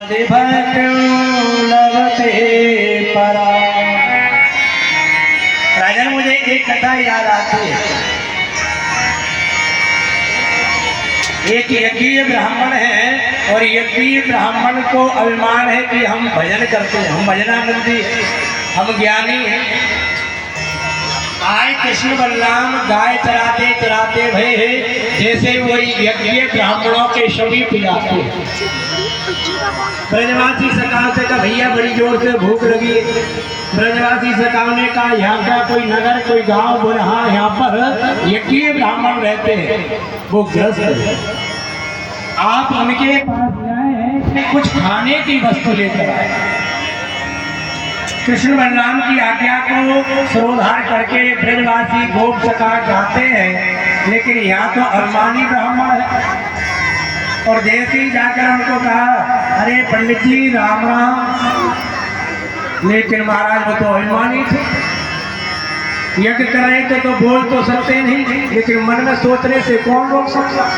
राजन, मुझे एक कथा याद आती है। एक यज्ञीय ब्राह्मण है और यज्ञीय ब्राह्मण को अभिमान है कि हम भजन करते हैं, हम भजनानंदी हैं, हम ज्ञानी हैं। आए कृष्ण बलराम गाय चराते चराते भय है, जैसे वही यज्ञीय ब्राह्मणों के समीप जाते हैं। ब्रजवासी सकाल से कहा, भैया बड़ी जोर से भूख लगी है। ब्रजवासी सकाल ने कहा, यहाँ का कोई नगर कोई गांव बोले हाँ यहाँ पर यज्ञीय ब्राह्मण रहते हैं, वो ग्रस्त है, आप उनके पास जाएं, कुछ खाने की वस्तु लेकर आए। कृष्ण बलराम की आज्ञा को सरोधार करके ब्रजवासी गोप सका जाते हैं, लेकिन यहाँ तो अभिमानी ब्राह्मण है। और जैसे ही जाकर उनको कहा, अरे पंडित जी राम राम, लेकिन महाराज वो तो अभिमानी थे, यज्ञ कर रहे थे तो बोल तो सकते नहीं, लेकिन मन में सोचने से कौन रोक सकता।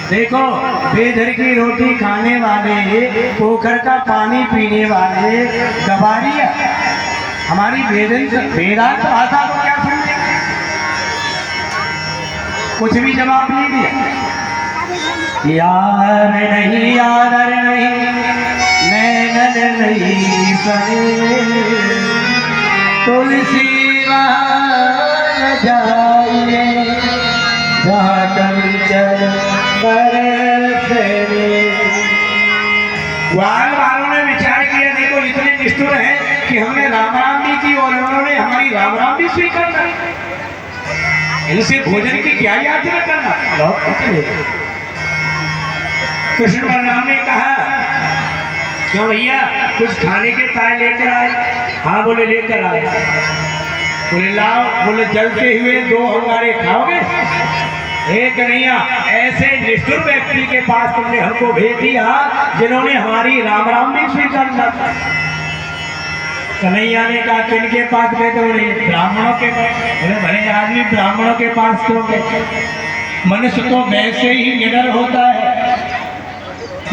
देखो, बेधर की रोटी खाने वाले, पोखर का पानी पीने वाले गवारिया हमारी वेदांत भाषा को क्या समझे? कुछ भी जवाब नहीं दिया। यार नहीं यादर नहीं नैनन नहीं सने, तुलसी वहाँ जाइए जहाँ कंचन वालों ने विचार किया, देखो इतने निष्ठुर हैं कि हमने राम राम भी की और उन्होंने हमारी राम राम भी स्वीकार कर, इनसे भोजन की क्या याचना करना। कृष्ण बलराम ने कहा, क्यों भैया कुछ खाने के ताय लेकर आए? हाँ बोले लेकर आए। बोले लाओ। बोले जलते हुए 2 अंगारे खाओगे? एक नैया, ऐसे निष्ठुर व्यक्ति के पास तुमने हमको भेज दिया जिन्होंने हमारी राम राम भी स्वीकार किया। कन्हैया ने कहा, किनके पास गए? तो ब्राह्मणों के पास। बोले भले आदमी ब्राह्मणों के पास क्यों गए? मनुष्य तो वैसे ही निडर होता है,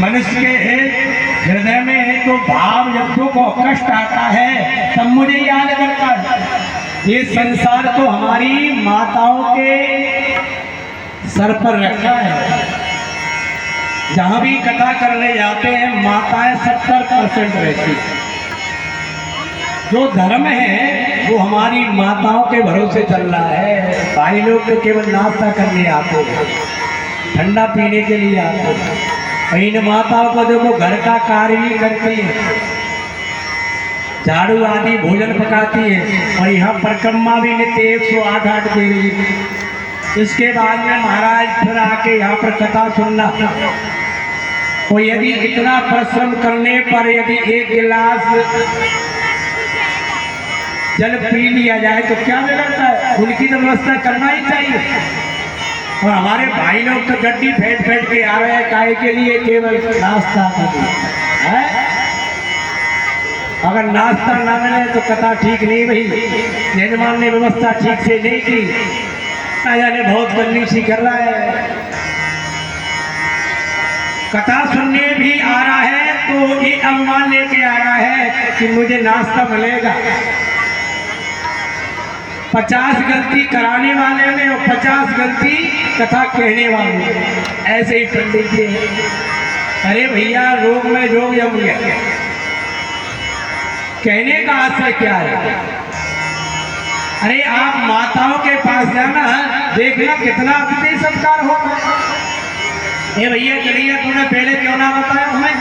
मनुष्य के हृदय में तो भाव जब दुख और कष्ट आता है तब मुझे याद करता है। ये संसार तो हमारी माताओं के सर पर रखा है। जहां भी कथा करने जाते हैं माताएं 70% रहती। जो धर्म है वो हमारी माताओं के भरोसे चल रहा है। भाई लोग तो केवल नाश्ता करने आते हैं, ठंडा पीने के लिए आते हैं। इन माताओं को देखो घर का कार्य भी करती है, झाड़ू आदि भोजन पकाती है, और यहाँ परिक्रमा भी नित्य 108 दे रही है। इसके बाद में महाराज फिर आके यहाँ पर कथा सुनना। तो यदि इतना परिश्रम करने पर यदि 1 गिलास जल पी लिया जाए तो क्या बिगड़ता है? उनकी तो व्यवस्था करना ही चाहिए। और हमारे भाई लोग तो गड्डी फेंट फेंट के आ रहे हैं, काहे के लिए? केवल नाश्ता करना है। अगर नाश्ता ना मिले तो कथा ठीक नहीं रही। यजमान ने व्यवस्था ठीक से नहीं की, ना जाने बहुत बदनीसी कर रहा है। कथा सुनने भी आ रहा है तो ये अभिमान लेके आ रहा है कि मुझे नाश्ता मिलेगा। 50 गलती कराने वाले में और 50 गलती कथा कहने वाले में। ऐसे ही पंडित जी, अरे भैया रोग में जोग जम गया, कहने का आशय क्या है? अरे आप माताओं के पास जाना, देखना कितना अतिथि सत्कार होगा। ये भैया चलिए, तूने पहले क्यों ना बताया हमें?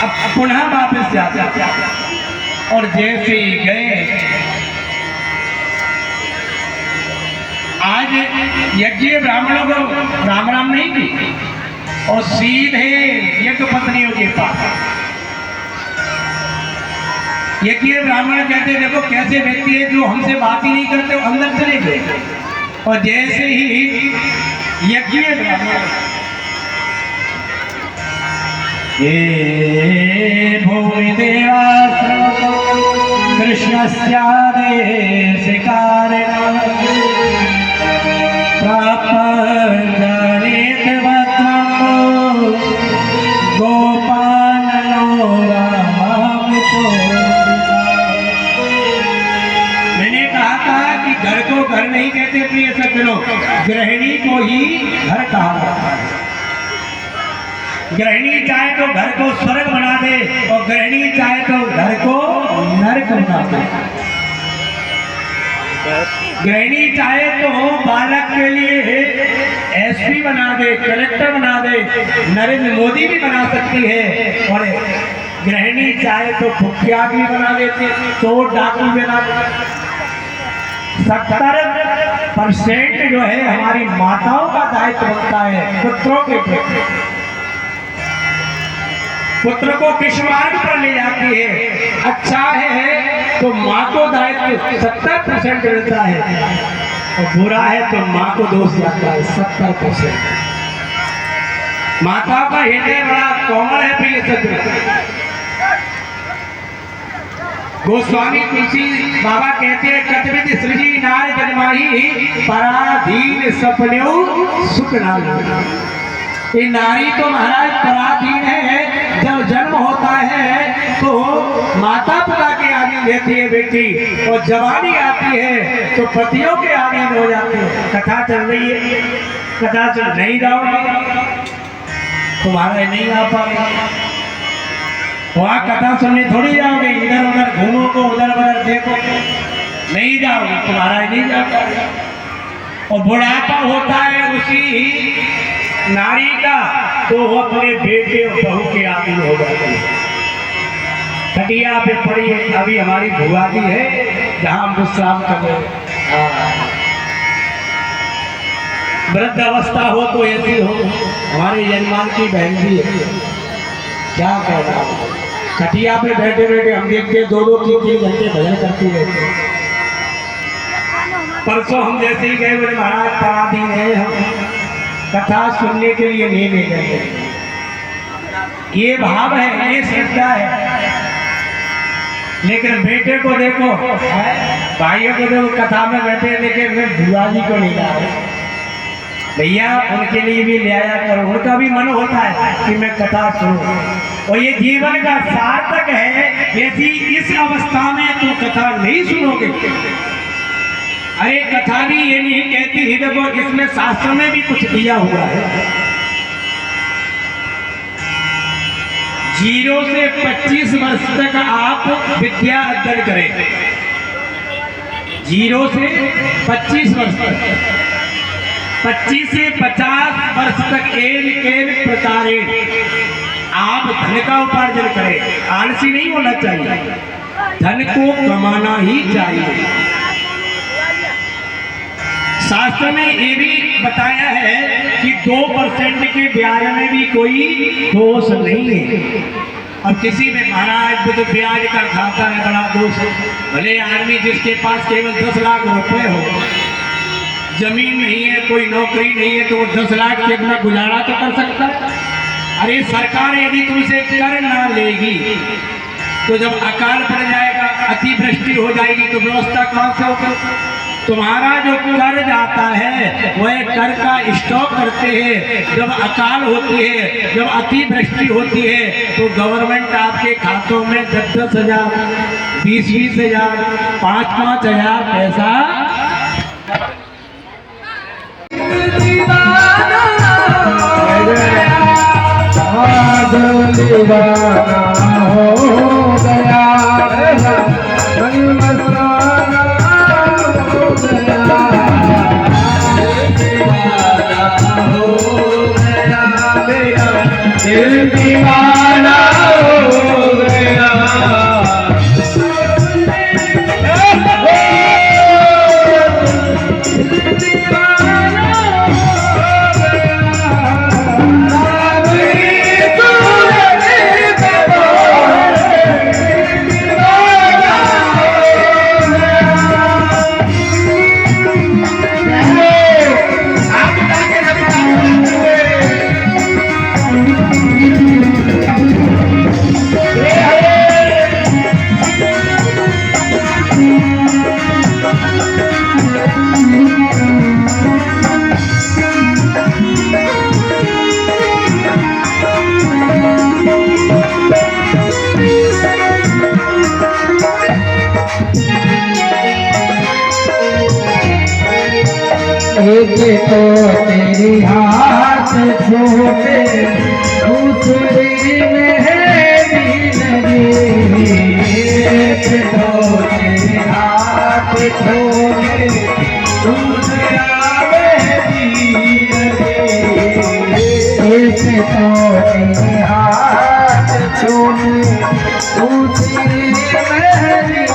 अब पुनः वापस जाते और जैसे ही गए, आज यज्ञीय ब्राह्मणों को राम राम नहीं की और सीधे यज्ञ पत्नियों के पास। यज्ञीय ब्राह्मण कहते, देखो कैसे व्यक्ति है जो हमसे बात ही नहीं करते, वो अंदर चले गए। और जैसे ही यज्ञीय ब्राह्मण, ये भूमि देवाश्रम कृष्णस्यादेश कारणं प्राप्तं जनित वक्त्रं प्रिय सज्जनों, गृहिणी को ही घर कहा जाता है। गृहिणी चाहे तो घर को स्वर्ग बना दे और गृहिणी चाहे तो घर को नरक बना दे। गृहिणी चाहे तो बालक के लिए एसपी बना दे, कलेक्टर बना दे, नरेंद्र मोदी भी बना सकती है। और गृहिणी चाहे तो कुख्यात भी बना देती, चोर डाकू बना देती। 70% जो है हमारी माताओं का दायित्व बनता है पुत्रों के प्रति। पुत्र को किस मार्ग पर ले जाती है, अच्छा है तो माँ को दायित्व 70% मिलता है और बुरा है तो माँ को दोष लगता है 70%। माताओं का हृदय बड़ा कोमल है प्रिय सज्जनों। गोस्वामी तुलसी बाबा कहते हैं कतविद सृजी नार जन्माही पराधीन सपन्यो सुख नारी। ये नारी तो महाराज पराधीन है। जब जन्म होता है तो माता पिता के अधीन रहती है बेटी, और जवानी आती है तो पतियों के अधीन हो जाती है। कथा चल रही है, कथा चल नहीं जाओगे तुम्हारे नहीं आ पाएगा। वहाँ कथा सुनने थोड़ी जाओगे, इधर उधर घूमोगे, उधर उधर देखो, नहीं जाओगे तुम्हारा नहीं जाता। और बुढ़ापा होता है उसी नारी का तो वो अपने बेटे और बहू के आदमी हो जाते हैं। खटिया पे पड़ी है अभी हमारी भुआजी है जहाँ हम विश्राम कर रहे हैं। वृद्ध अवस्था हो तो ऐसी हो। हमारे यजमान की बहन भी है, क्या कहना, खटिया पे बैठे बैठे हम देखते 2-2 3-3 घंटे भजन करती रहते। परसों हम जैसे ही गए बोले महाराज पराधीन है, हम कथा सुनने के लिए नहीं ले गए। ये भाव है, ये श्रद्धा है। लेकिन बेटे को देखो, भाइयों को देखो कथा में बैठे, लेकिन मैं बुआ जी को नहीं ला रहा। भैया उनके लिए भी ले आया करो, उनका भी मन होता है कि मैं कथा सुनूं। और ये जीवन का सार्थक है। यदि इस अवस्था में तुम कथा नहीं सुनोगे, अरे कथा भी ये नहीं कहती ही, देखो इसमें शास्त्र में भी कुछ दिया हुआ है। 0 से 25 वर्ष तक आप विद्या अध्ययन करें। 0 से 25 वर्ष तक, 25 से 50 वर्ष तक केल प्रकारे आप धन का उपार्जन करें। आलसी नहीं होना चाहिए, धन को कमाना ही चाहिए। शास्त्र में ये भी बताया है कि 2% के ब्याज में भी कोई दोष नहीं है। अब किसी में महाराज वो तो ब्याज का खाता है, बड़ा दोष है। भले आदमी जिसके पास केवल 10 लाख रुपए हो, जमीन नहीं है, कोई नौकरी नहीं है, तो वो 10 लाख से अपना गुजारा तो कर सकता है। अरे सरकार यदि तुमसे कर ना लेगी तो जब अकाल पड़ जाएगा, अतिवृष्टि हो जाएगी तो व्यवस्था कहाँ से होगी? तुम्हारा जो कर जाता है वह कर का स्टॉक करते हैं। जब अकाल होती है, जब अतिवृष्टि होती है तो गवर्नमेंट आपके खातों में 10-10 हजार, 20-20 हजार, 5-5 हजार पैसा दीवाना हो गया, दिल दीवाना हो गया। एक तो तेरी हाथ छोटे दूसरी मेहंदी लगी, एक तो तेरी हाथ छोटे दूसरा मेहंदी लगी, एक तो तेरी हाथ छोटे दूसरी मेहंदी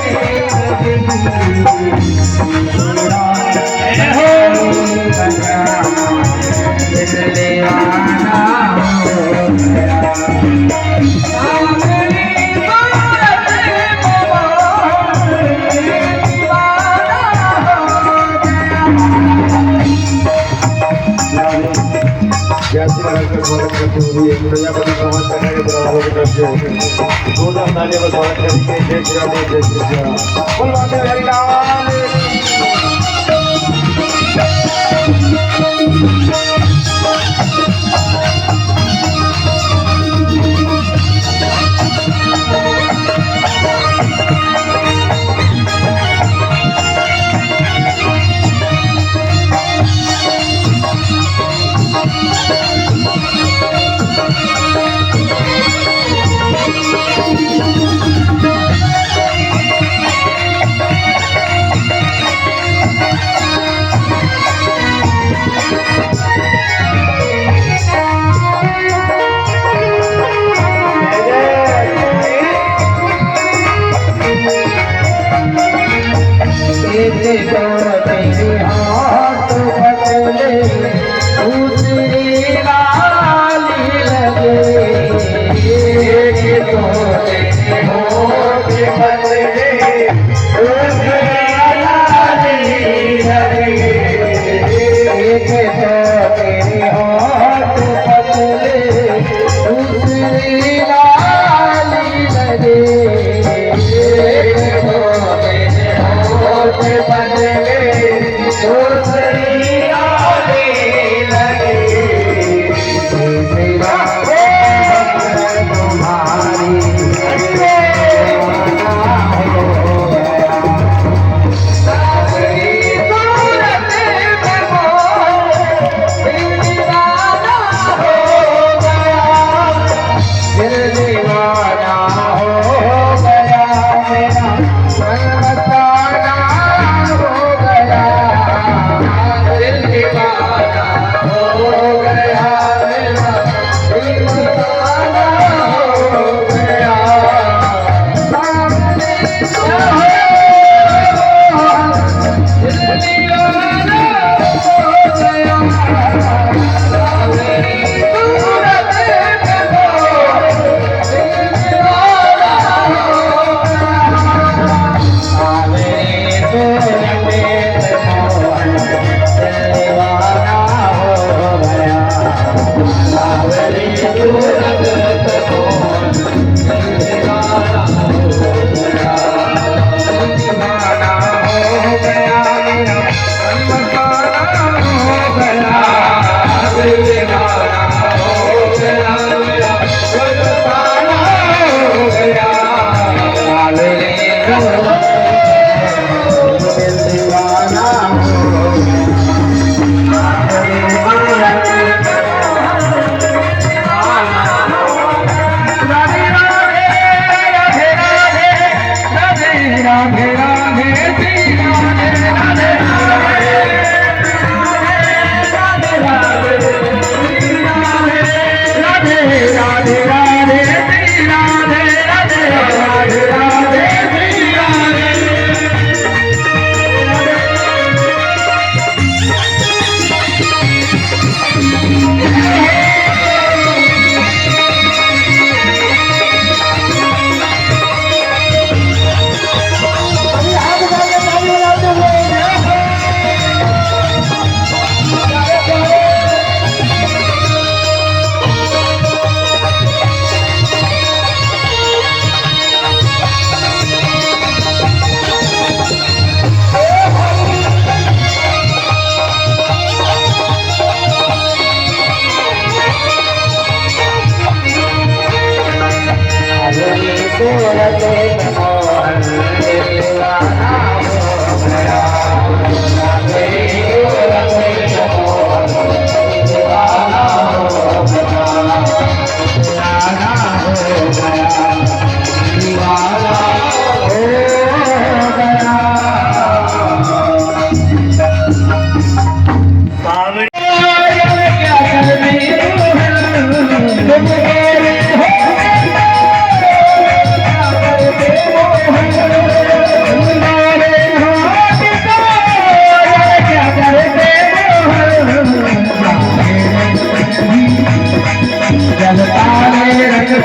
प्रजापति भवन करने के बराबर की तरफ से दो तालियां बजाने करके जय श्री राम जय श्री राम बोल बात हरि राम।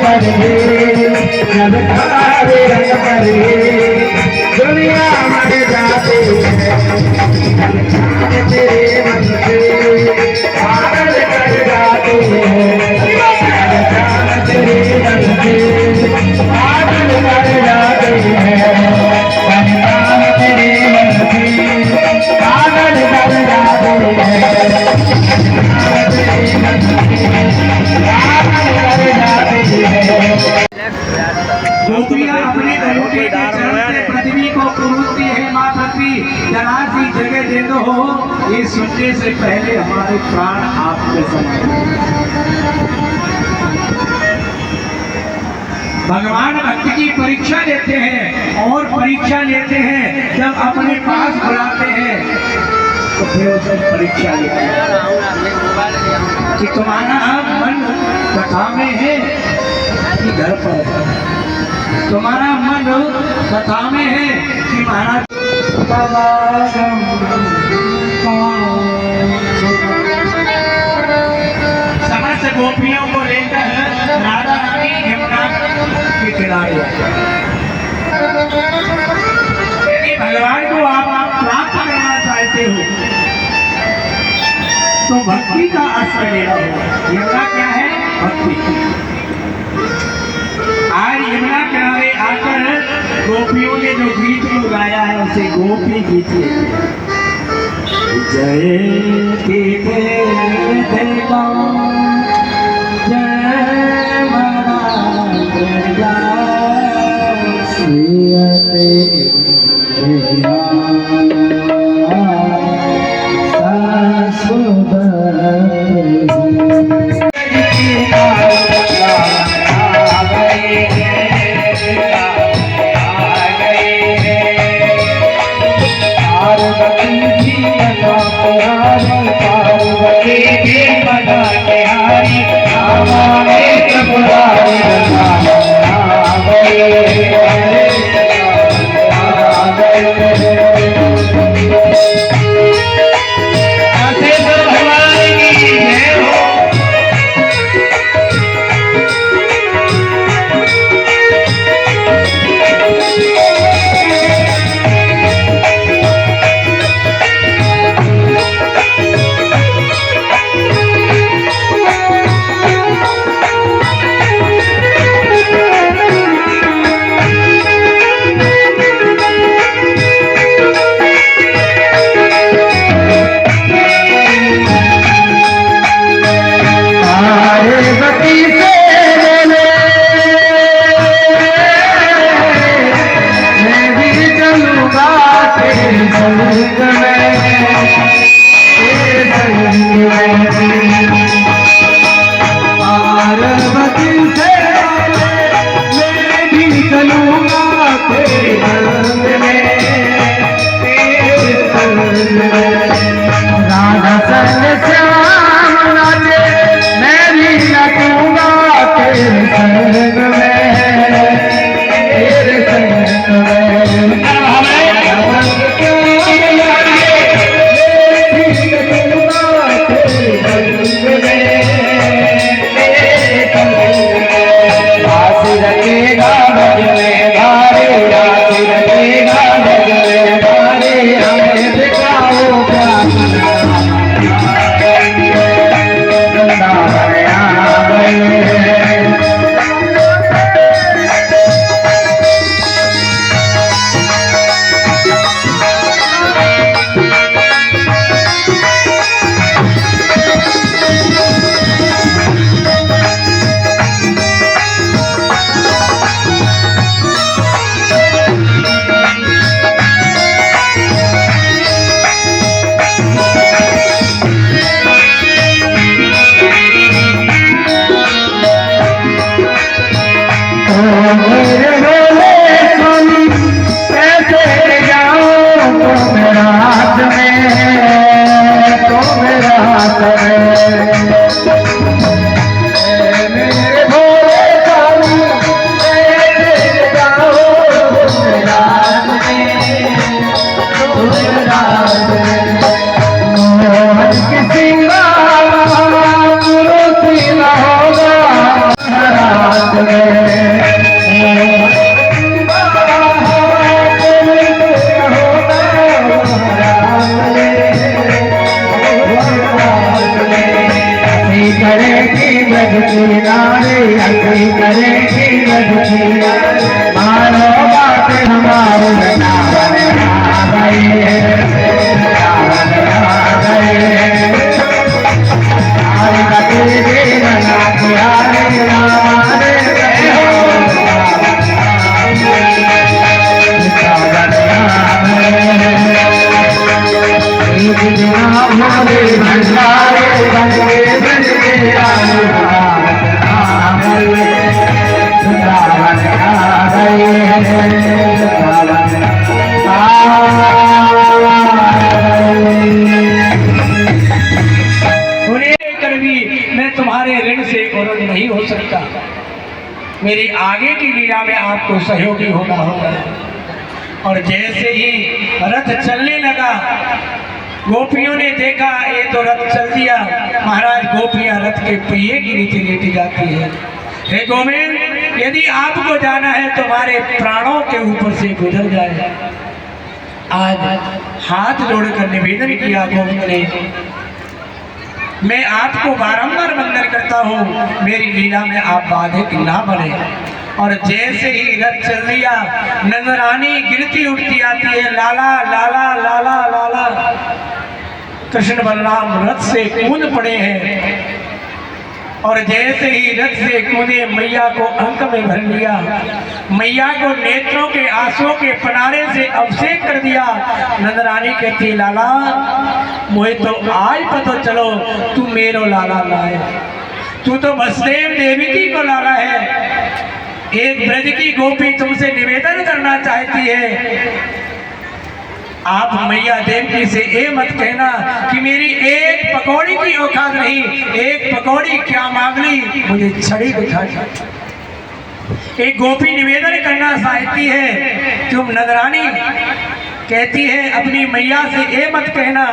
पर जब काले रंग पर दुनिया मर जाती है तेरे मन से पागल कर जाते हैं तेरे मन से पागल कर जाते हैं तेरे मन से पागल कर जाते गोपियां अपने गरुड़ के चरण से पृथ्वी को पूजती है। माँ पृथ्वी जरा सी जगह दे दो, ये सुनने से पहले हमारे प्राण आपके समर्पित। भगवान भक्ति की परीक्षा लेते हैं और परीक्षा लेते हैं जब अपने पास बुलाते हैं तो फिर उसे परीक्षा लेते हैं कि तुम्हारा मन कथा में है कि घर पर है, तुम्हारा मन कथा में है कि महाराज। समस्त गोपियों को लेकर राधा रानी यमुना के किनारे। यदि भगवान को आप प्राप्त करना चाहते हो तो भक्ति का आश्रय लेना होगा। यमुना क्या है? भक्ति। आज यमुना किनारे आकर गोपियों ने जो गीत को गाया है उसे गोपी गीत जय मानो बात हमारो मैं तुम्हारे ऋण से उरुण नहीं हो सकता। मेरी आगे की लीला में आपको सहयोगी होना होगा। और जैसे ही रथ चलने लगा, गोपियों ने देखा ये तो रथ चल दिया। महाराज, गोपियां रथ के पहिए की नीचे लेटी जाती है। हे गोविंद, यदि आपको जाना है तो हमारे प्राणों के ऊपर से गुजर जाए। आज हाथ जोड़कर निवेदन किया गोविंद ने, मैं आपको बारंबार वंदन करता हूँ, मेरी लीला में आप बाधित ना बने। और जैसे ही रथ चल दिया, नंदरानी गिरती उठती आती है, लाला लाला लाला लाला। कृष्ण बलराम रथ से कूद पड़े हैं। और जैसे ही रथ से कूदे, मैया को अंक में भर लिया, मैया को नेत्रों के आंसुओं के पनारे से अभिषेक कर दिया। नंदरानी कहती, लाला मोहे तो आज पता चलो तू मेरो लाला लाए, तू तो वसुदेव देवकी को लाला है। एक ब्रज की गोपी तुमसे निवेदन करना चाहती है, आप मैया देवकी से ये मत कहना कि मेरी एक पकौड़ी की औकात नहीं, एक पकौड़ी क्या मांग ली, मुझे छड़ी दिखा दी। एक गोपी निवेदन करना चाहती है, तुम नंदरानी कहती है अपनी मैया से ये मत कहना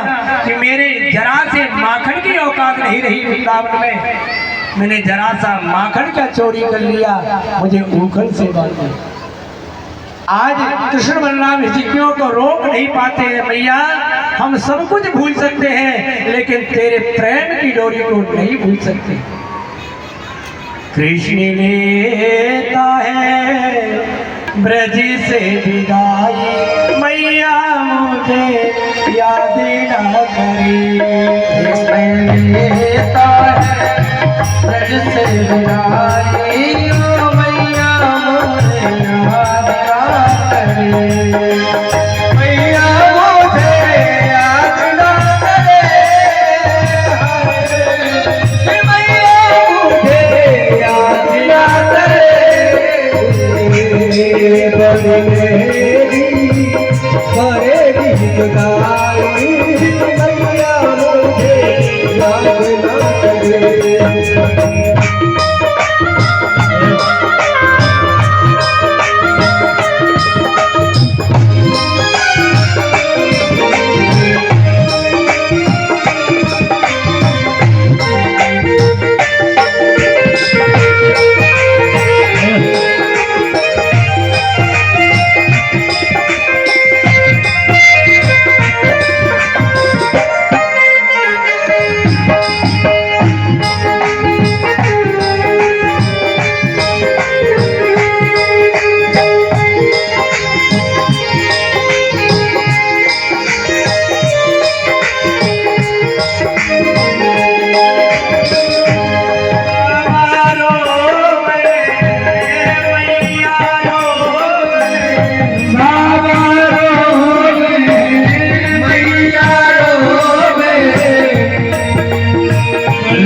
कि मेरे जरा से माखन की औकात नहीं रही वृंदावन में, मैंने जरा सा माखन का चोरी कर लिया, मुझे ऊखल से बांध। आज कृष्ण बलराम हिचकियों को रोक नहीं पाते हैं। मैया, हम सब कुछ भूल सकते हैं, लेकिन तेरे प्रेम की डोरी को नहीं भूल सकते। कृष्ण लेता है ब्रज से विदाई, मैया मुझे याद न करे। कृष्ण लेता है ब्रज से विदाई, मैया मुझे याद मैया मुझे याद न करे, मैया मुझे याद न करे। बड़े जुदाई, मैया मुझे याद न करे।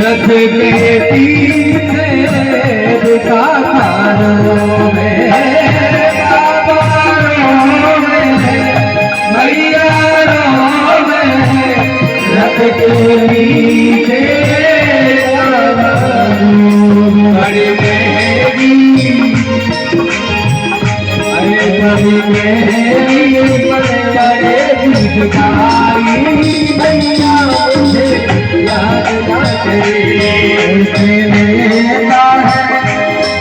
रथ के पीछे दुकानों में, मैया रथ के पीछे बड़ी मेरी, अरे बड़ी मेरी बड़े दिखाई, मैया मुझे याद न करे। लेता है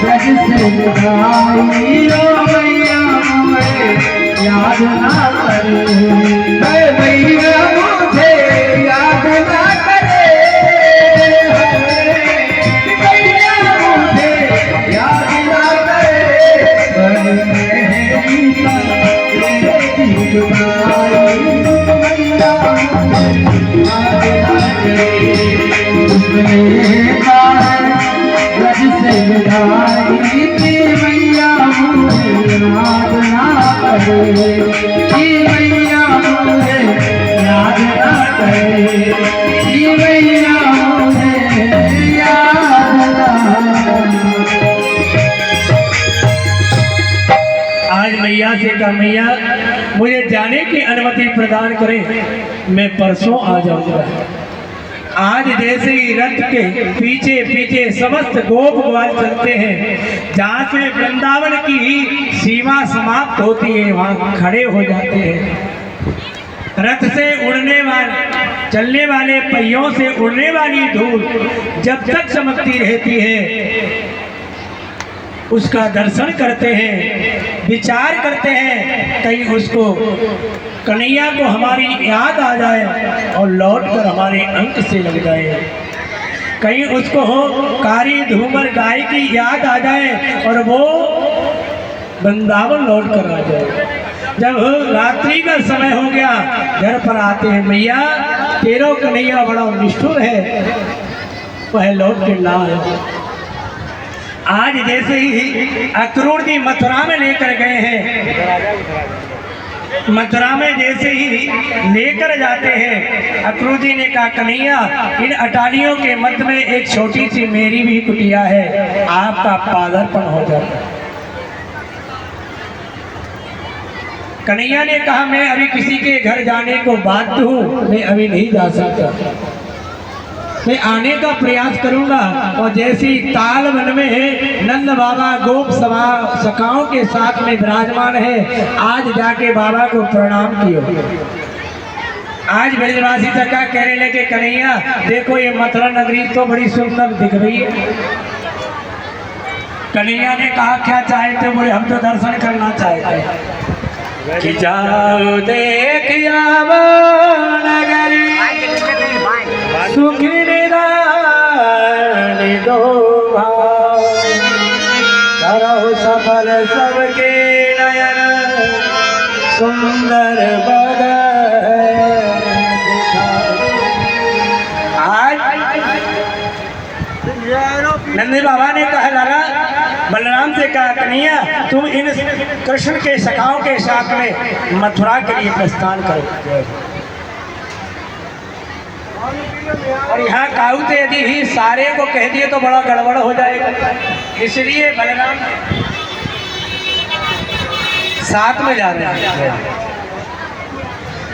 ब्रज से लगाई ओ मैया मुझे याद ना करे, मैया मुझे याद ना करे, मैया मुझे याद ना करे, बड़ी मेरी जुदाई मैया मुझे याद ना करे, रज से विदाई की मैया मुझे याद ना करे, की मैया मुझे याद ना करे, की मैया मुझे याद ना करे। आज मैया से कहा मैया मुझे जाने की अनुमति प्रदान करें, मैं परसों आ जाऊंगा। आज जैसे ही रथ के पीछे पीछे समस्त गोप ग्वाल चलते हैं, जहाँ से वृंदावन की सीमा समाप्त होती है वहाँ खड़े हो जाते हैं। रथ से उड़ने वाले चलने वाले पहियों से उड़ने वाली धूल जब तक चमकती रहती है उसका दर्शन करते हैं, विचार करते हैं, कहीं उसको कन्हैया को हमारी याद आ जाए और लौट कर हमारे अंक से लग जाए, कहीं उसको हो कारी धूमर गाय की याद आ जाए और वो वृंदावन लौट कर आ जाए। जब रात्रि का समय हो गया घर पर आते हैं, मैया तेरो कन्हैया बड़ा निष्ठुर है, वह लौट के ना आए। आज जैसे ही अक्रूर जी मथुरा में लेकर गए हैं, मथुरा में जैसे ही लेकर जाते हैं, अक्रूर जी ने कहा कन्हैया इन अटारियों के मध्य में एक छोटी सी मेरी भी कुटिया है, आपका पागलपन हो जाता। कन्हैया ने कहा मैं अभी किसी के घर जाने को बाध्य हूँ, मैं अभी नहीं जा सकता, मैं आने का प्रयास करूंगा। और जैसी ताल वन में नंद बाबा गोप सभा सखाओं के साथ में विराजमान है, आज जाके बाबा को प्रणाम कियो। आज ब्रजवासी सखा कहने लगे कन्हैया देखो ये मथुरा नगरी तो बड़ी सुंदर दिख रही है। कन्हैया ने कहा क्या चाहते? बोले हम तो दर्शन करना चाहते कि जाओ देख आवो नगरी सुखी दो करो सफल सबके नयन सुंदर आज नंदी बाबा ने कहा लगा बलराम से कहा कन्हैया तुम इन कृष्ण के सखाओं के साथ में मथुरा के लिए प्रस्थान करो। और यहाँ काउते यदि ही सारे को कह दिए तो बड़ा गड़बड़ हो जाएगा, इसलिए बलराम साथ में जा रहे हैं।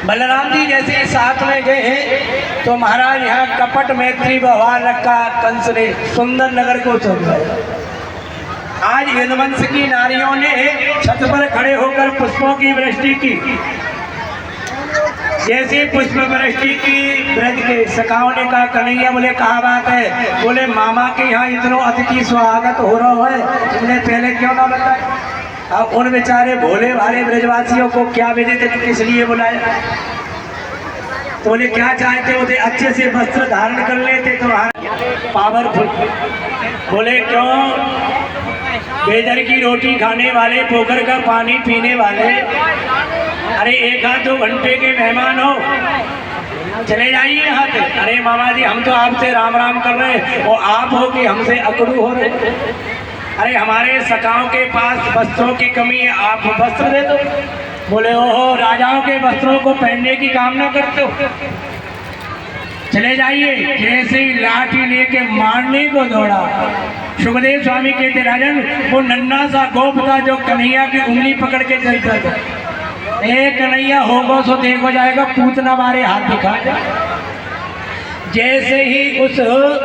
बलराम जी जैसे साथ में गए हैं तो महाराज यहाँ कपट मैत्री व्यवहार रखा, कंस ने सुंदर नगर को चल। आज यदुवंश की नारियों ने छत पर खड़े होकर पुष्पों की वृष्टि की, जैसे पुष्प वृष्टि की ब्रज के सखाओं ने कहा कन्हैया बोले कहा बात है? बोले मामा के यहाँ इतना अतिथि स्वागत हो रहा है, तुमने पहले क्यों ना बताया? अब उन बेचारे भोले भाले ब्रजवासियों को क्या भेजे थे, किस लिए बुलाया? तो बोले क्या चाहते होते? अच्छे से वस्त्र धारण कर लेते तुम्हारा पावरफुल। बोले क्यों? बेदर की रोटी खाने वाले, पोखर का पानी पीने वाले, अरे एक आध 2 घंटे के मेहमान हो, चले जाइए यहाँ से। अरे मामा जी हम तो आपसे राम राम कर रहे हैं, वो आप हो कि हमसे अकड़ू हो रहे? अरे हमारे सखाओं के पास वस्त्रों की कमी है, आप वस्त्र दे दो। बोले ओहो राजाओं के वस्त्रों को पहनने की कामना करते हो, चले जाइए। जैसे ही लाठी लेके मारने को दौड़ा, सुखदेव स्वामी कहते राजन वो नन्ना सा गोप था जो कन्हैया की उंगली पकड़ के चलता था, एक कन्हैया होगा सो देखो जाएगा, पूतना मारे हाथ दिखा। जैसे ही उस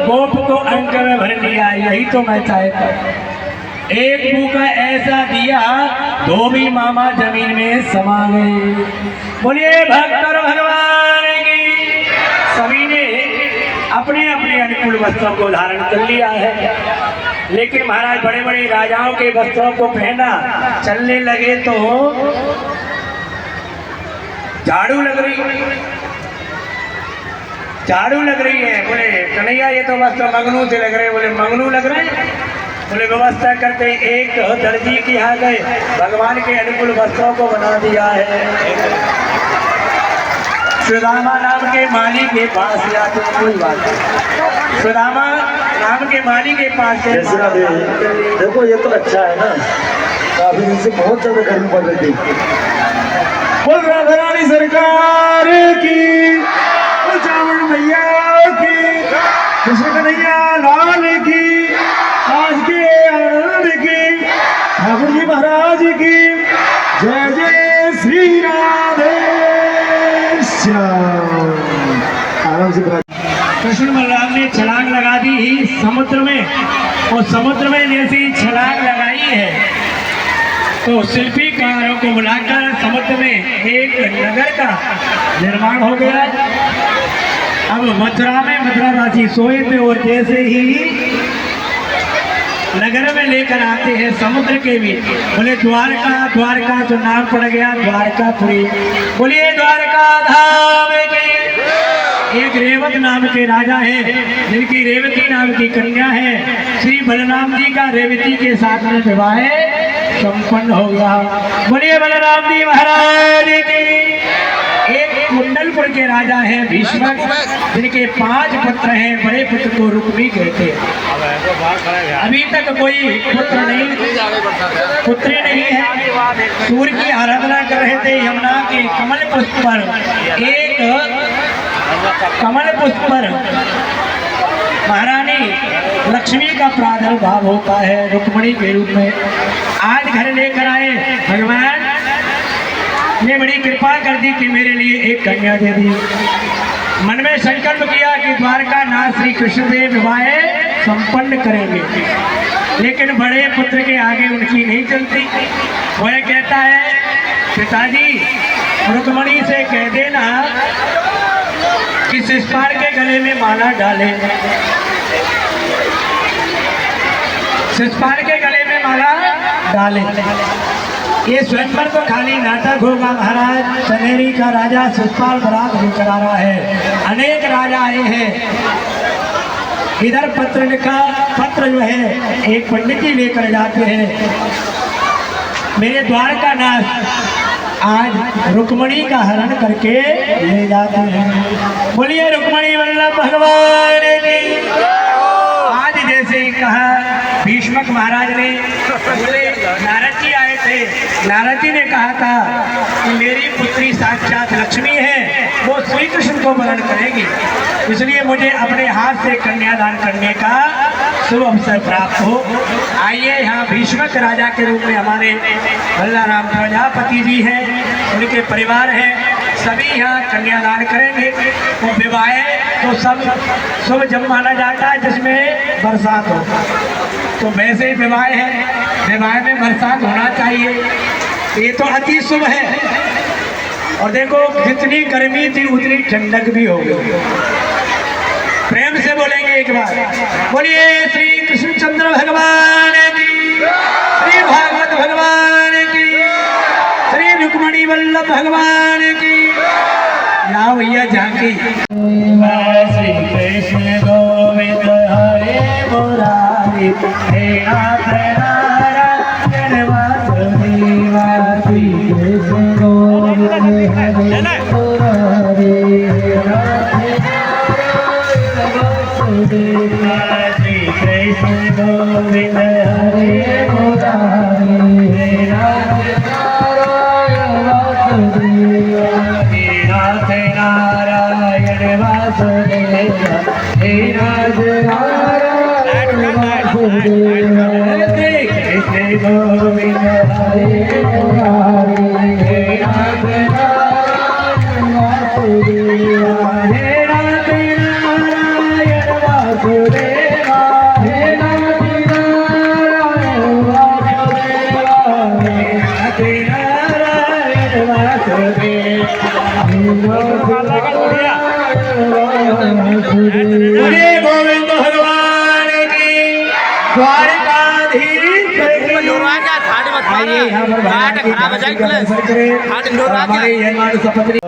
गोप को अंक में भर लिया, यही तो मैं चाहता। एक भूखा ऐसा दिया तो भी मामा जमीन में समा गए। बोलिए भक्त भगवान की। सभी ने अपने अपने अनुकूल वस्त्रों को धारण कर लिया है। लेकिन महाराज बड़े बड़े राजाओं के वस्त्रों को पहना, चलने लगे तो झाड़ू लग रही है। बोले कन्हैया ये तो वस्त्र मंगनू से लग रहे हैं। बोले मंगनू लग रहे हैं? बोले व्यवस्था करते एक दर्जी के यहाँ गए, भगवान के अनुकूल वस्त्रों को बना दिया है। सुदामा नाम के माली के पास जाते, कोई बात नहीं, सुदामा नाम के माली के पास से देखो ये तो अच्छा है ना, काफी दिन से बहुत ज्यादा गर्मी पड़ रही थी। बोल राधा रानी सरकार की, बोल चावल मैया की, कृष्ण कन्हैया लाल की, आज के आनंद की, ठाकुर जी महाराज की जय जय श्री राधे श्याम। आराम से कृष्ण बलराम ने छलांग लगा दी समुद्र में, और समुद्र में जैसी छलांग लगाई है तो शिल्पीकारों को बुलाकर समुद्र में एक नगर का निर्माण हो गया। अब मथुरा में मथुरावासी सोए थे, और जैसे ही नगर में लेकर आते हैं समुद्र के बीच, बोले द्वारका, द्वारका तो नाम पड़ गया द्वारकापुरी। बोलिए द्वारका धाम की। एक रेवत नाम के राजा है, जिनकी रेवती नाम की कन्या है। श्री बलराम जी का रेवती के साथ में विवाह संपन्न हो गया। बोलिए बलराम जी महाराज की। एक कुंडलपुर के राजा हैं भीष्मक, जिनके 5 पुत्र हैं। बड़े पुत्र को रुक्मी कहते हैं। अभी तक कोई पुत्री नहीं है। सूर्य की आराधना कर रहे थे यमुना के कमल पुष्प पर। एक कमल पुष्प पर महारानी लक्ष्मी का प्रादुर्भाव होता है रुक्मणी के रूप में। आज घर लेकर आए, भगवान ने बड़ी कृपा कर दी कि मेरे लिए एक कन्या दे दी। मन में संकल्प किया कि द्वारका नाथ श्री कृष्ण से विवाह संपन्न करेंगे, लेकिन बड़े पुत्र के आगे उनकी नहीं चलती। वह कहता है पिताजी रुक्मणी से कह देना कि शिषपाल के गले में माला डाले, शिषपाल के गले में माला डाले। ये स्वयंवर तो खाली नाटक होगा महाराज। सनेरी का राजा शिषपाल बरात लेकर आ रहा है, अनेक राजा आए हैं। इधर पत्र लिखा, पत्र जो है एक पंडित जी लेकर जाते हैं। मेरे द्वारका नाथ आज रुक्मणी का हरण करके ले जाते हैं। बोलिए रुक्मणी वल्लभ भगवान की। आज जैसे ही कहा भीष्मक महाराज ने, बोले नारद जी आए थे, नारद जी ने कहा था कि मेरी पुत्री साक्षात लक्ष्मी है, वो श्री कृष्ण को वरण करेगी, इसलिए मुझे अपने हाथ से कन्यादान करने का शुभ अवसर प्राप्त हो। आइए यहाँ भीष्मक राजा के रूप में हमारे बलराम प्रजापति जी हैं, उनके परिवार हैं, सभी यहाँ कन्यादान करेंगे। तो विवाह तो सब शुभ जब माना जाता है जिसमें बरसात हो, तो वैसे ही विवाह है, विवाह में बरसात होना चाहिए, ये तो अति शुभ है। और देखो जितनी गर्मी थी उतनी ठंडक भी हो गई। प्रेम से बोलेंगे एक बार, बोलिए श्री कृष्णचंद्र भगवान की, श्री भागवत भगवान की, श्री रुक्मणी वल्लभ भगवान की। लाओ भैया झांकी। श्री कृष्ण गोविंद हरे मुरारी, हे नाथ नारायण वासुदेवा। श्री कृष्ण गोविंद हरे मुरारी, श्री कृष्ण गोविंद हरे मुरारी, हे नाथ नारायण वासुदेवा, हे नाथ नारायण वासुदेवा। श्री कृष्ण गोविंद हरे मुरारी, हे नाथ नारायण वासुदेवा, हे नाथ नारायण वासुदेवा, हे नाथ नारायण वासुदेवा, हे नाथ नारायण वासुदेवा। बोले गोविंद भगवान की। द्वारका आइए यहाँ पर भगवान की दर्शन करें। हमारे यजमान सपत्नी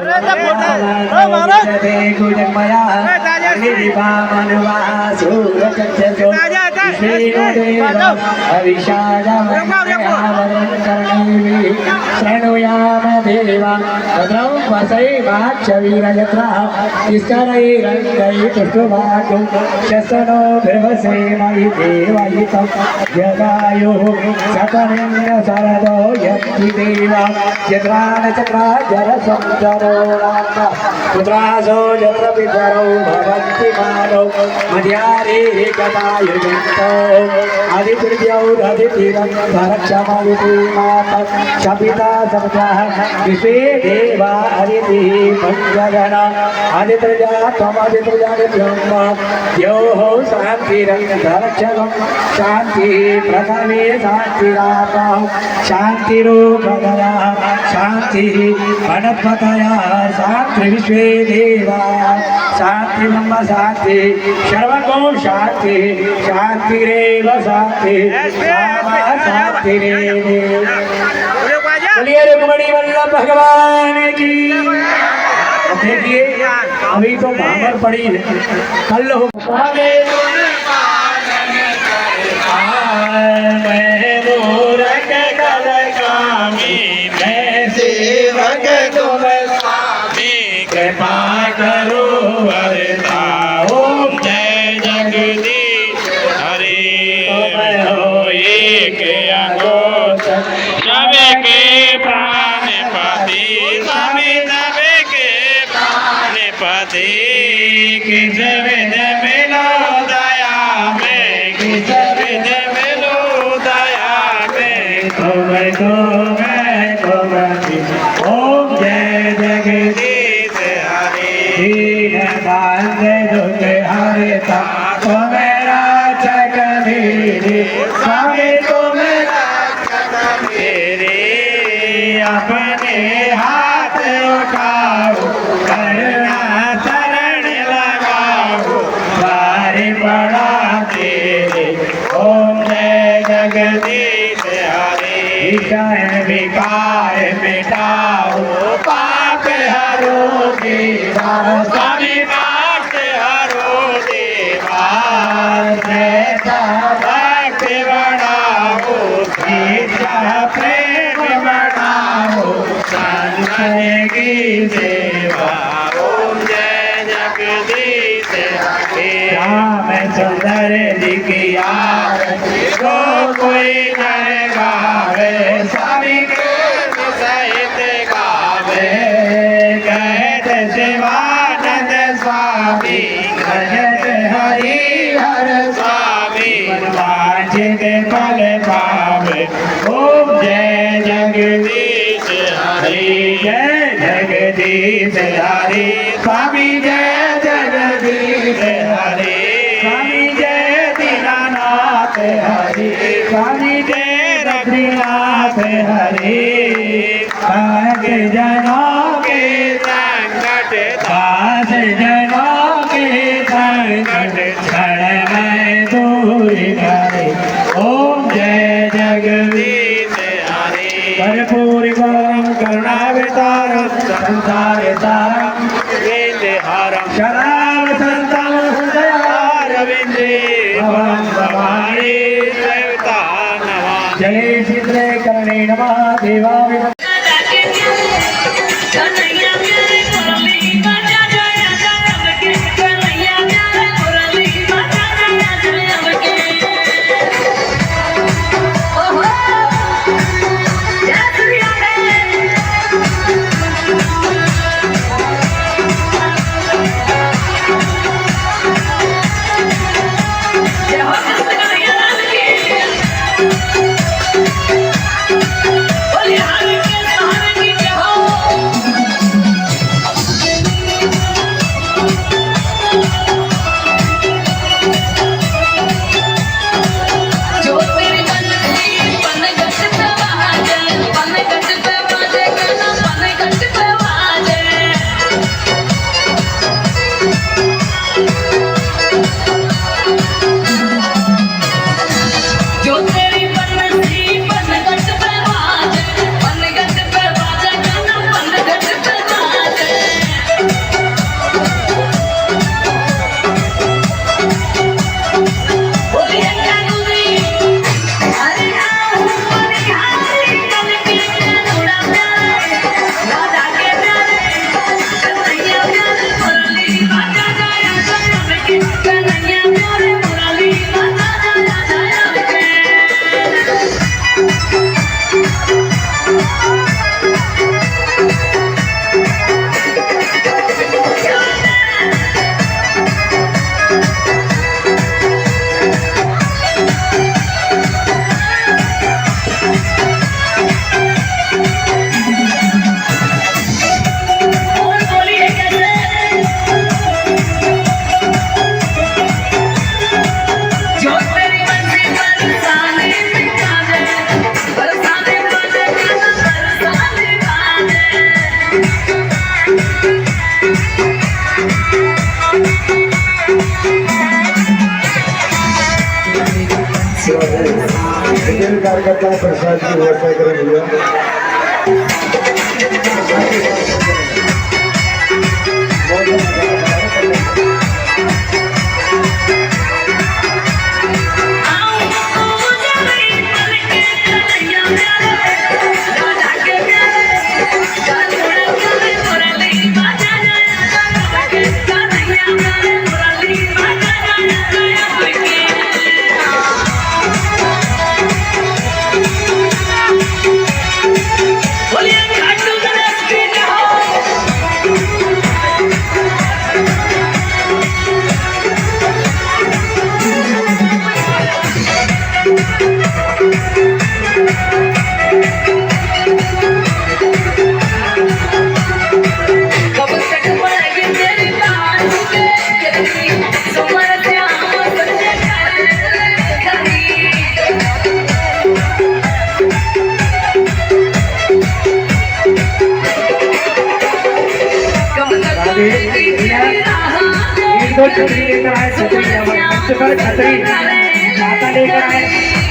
श्रेणुयाम देवा भद्रं वसैवाक्षवीरयत्रा तिष्ठरैरङ्गै पुष्पवाटो शसनो भिर्वसेमहि देवयितं जगायुः सकलेन शरदो यत्ति देवा यत्रानचक्रा जरसञ्चरो राम पुत्रासो यत्र पितरौ भवन्ति मानौ मध्यारे कदायुजन्तो आदिपृथ्व्यौ रदितिरं धरक्षमयुति माता शपिता सप्ताह विश्वे देवा हरितिः पञ्चगण आदित्रजा त्वमदित्रजा ब्रह्म द्योः शान्तिरं धरक्षकं शान्तिः प्रथमे शान्तिरापः शान्तिरूपदया शान्तिः वनस्पतयः शान्ति विश्वे देवा शान्ति ब्रह्म शान्ति सर्वगो शान्ति शान्तिरेव शान्ति शान्तिरेव। बोलिए रुक्मणी वल्लभ भगवान की। देखिए अभी तो भामर पड़ी है, कल हो मैं मूरख कल कामी मैं सेवक तुम स्वामी कृपा करो वरदा ओम जय जगदीश हरे तुम हो एक अघोष सबके प्राणपति स्वामी सबके प्राणपति किस विध मिलो दया में किस विध मिलो दया में तुम ओम जय जगदीश हरे दीन बंद दुख हरता तुम रक्षक मेरे स्वामी तुम रक्षक मेरे अपने हाथ उठाओ करुणा शरण लगाओ बारी पड़ा तेरे ओम जय जगदीश हरे विषय विकार मिटाओ पाप हरो देवा स्वामी पाप हरो देवा भक्त बढ़ाओ इच्छा प्रेम बढ़ाओ संतन की सेवा ओम जय जगदीश हरे राम सुंदर जी की आरती को कोई नर गावे स्वामी कृष्ण सहित गावे कहत शिवानंद स्वामी कहत हरि हर स्वामी वांछित फल पावे ओम जय जगदीश हरि जय जगदीश हरि स्वामी जय जगदीश हरि स्वामी जय दीनानाथ हरि स्वामी जय रघुनाथ हरि भक्त जनों के संकट दास जनों के संकट क्षण में दूर करे ओम जय जगदीश हरि कर्पूर गौरम करुणावतारम संसार सारम वेदहारम शराव संतम हृदयारविंदे भवं भवानी देवता नमः जय श्री करणे नमः देवा करता हूँ प्रसाद की व्यवस्था करें भैया। एक दो छतरी लेकर आए, छतरी छतरी माता लेकर आए।